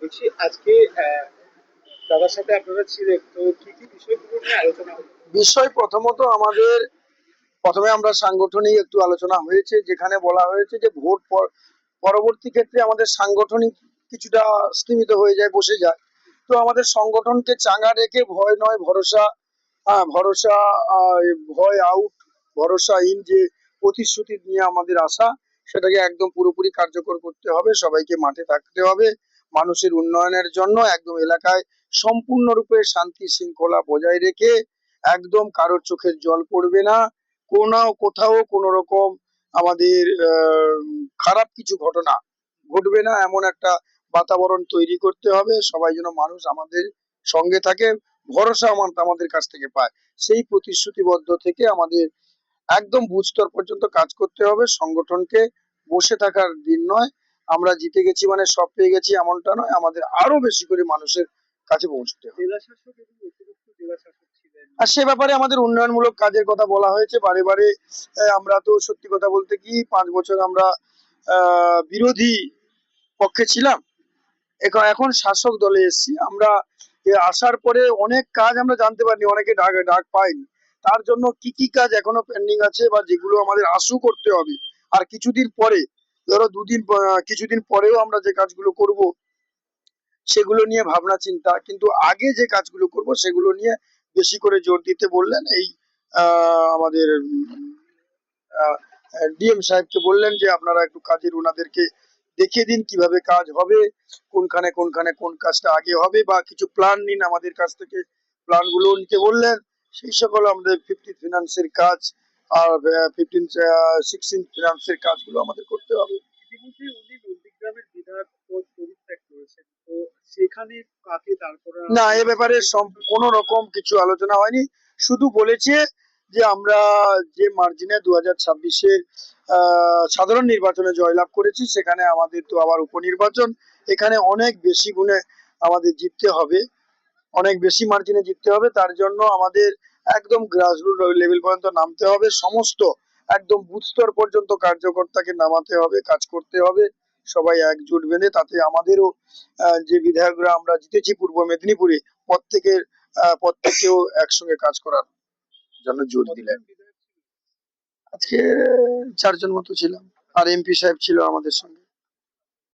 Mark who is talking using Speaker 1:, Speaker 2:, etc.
Speaker 1: বলছি আজকে দাদার সাথে আপনারা ছিলেন, তো কি কি বিষয়গুলো নিয়ে আলোচনা হলো?
Speaker 2: বিষয় প্রথমত আমাদের প্রথমে আমরা সাংগঠনিক একটু আলোচনা হয়েছে, যেখানে বলা হয়েছে যে পরবর্তী ক্ষেত্রে আমাদের সাংগঠনিক কিছুটা স্তীমিত হয়ে যায়, বসে যায়। তো আমাদের সংগঠনকে চাঙ্গা রেখে ভয় নয় ভরসা, ভরসা, ভয় আউট, ভরসা ইন, যে প্রতিশ্রুতি নিয়ে আমাদের আশা, সেটাকে একদম পুরোপুরি কার্যকর করতে হবে। সবাইকে মাঠে থাকতে হবে মানুষের উন্নয়নের জন্য, একদম এলাকায় সম্পূর্ণরূপে শান্তি শৃঙ্খলা বজায় রেখে, একদম কারোর চোখের জল পড়বে না, কোথাও কোনো রকম আমাদের খারাপ কিছু ঘটনা ঘটবে না, এমন একটা বাতাবরণ তৈরি করতে হবে। সবাই যেন মানুষ আমাদের সঙ্গে থাকে, ভরসা আমাদের কাছ থেকে পায়, সেই প্রতিশ্রুতিবদ্ধ থেকে আমাদের একদম বুথ স্তর পর্যন্ত কাজ করতে হবে। সংগঠনকে বসে থাকার দিন নয়, আমরা জিতে গেছি মানে সব পেয়ে গেছি এমনটা নয়, আমাদের আরো বেশি করে মানুষের কাছে পৌঁছতে হবে।
Speaker 1: জেলা শাসক এবং অতিরিক্ত জেলা শাসক ছিলেন।
Speaker 2: আর সে ব্যাপারে আমাদের উন্নয়নমূলক কাজের কথা বলা হয়েছে বারে বারে। আমরা তো সত্যি কথা বলতে কি 5 বছর আমরা বিরোধী পক্ষে ছিলাম, এখন শাসক দলে এসেছি আমরা। আসার পরে অনেক কাজ আমরা জানতে পারিনি, অনেকে ডাক ডাক পাইনি। তার জন্য কি কি কাজ এখনো পেন্ডিং আছে বা যেগুলো আমাদের আশু করতে হবে, আর কিছুদিন পরে, ধরো কিছুদিন পরেও আমরা যে কাজগুলো করব সেগুলো নিয়ে ভাবনা চিন্তা, কিন্তু আগে যে কাজগুলো করব সেগুলো নিয়ে বেশি করে জোর দিতে বললেন। এই আমাদের ডিএম সাহেবকে বললেন যে আপনারা একটু কাজের ওনাদেরকে দেখিয়ে দিন কিভাবে কাজ হবে, কোনখানে কোনখানে কোন কাজটা আগে হবে, বা কিছু প্ল্যান নিন আমাদের কাছ থেকে, প্ল্যান গুলো নিতে বললেন। সেই সকল আমাদের 15 ফিনান্সের কাজ আর 16 ফিনান্সের কাজগুলো আমাদের করতে হবে।
Speaker 1: ইতিমধ্যে উনি নন্দীগ্রামের বিধায়ক পদ পরিত্যাগ করেছেন, তো সেখানে কাকে দাঁড় করা
Speaker 2: না, এ
Speaker 1: হয়েছে
Speaker 2: ব্যাপারে
Speaker 1: সেই বিষয়ে?
Speaker 2: কোনো রকম কিছু আলোচনা হয়নি। শুধু বলেছে যে আমরা যে মার্জিনে 2026-এর সাধারণ নির্বাচনে জয়লাভ করেছি, সেখানে আমাদের তো আবার উপনির্বাচন, এখানে অনেক বেশি গুণে আমাদের জিততে হবে, অনেক বেশি মার্জিনে জিততে হবে। তার জন্য আমাদের একদম গ্রাসরুট লেভেল পর্যন্ত নামতে হবে, সমস্ত একদম বুথ স্তর পর্যন্ত কার্যকর্তাকে নামাতে হবে, কাজ করতে হবে, সবাই একজোট বেঁধে। তাতে আমাদেরও যে বিধায়করা আমরা জিতেছি পূর্ব মেদিনীপুরে, প্রত্যেকেও একসঙ্গে কাজ করার জন্য জোর দিলেন।
Speaker 1: কতজন বিধায়ক ছিলেন?
Speaker 2: আজকে 4 জন মতো ছিলাম, আর এমপি সাহেব ছিল আমাদের সঙ্গে।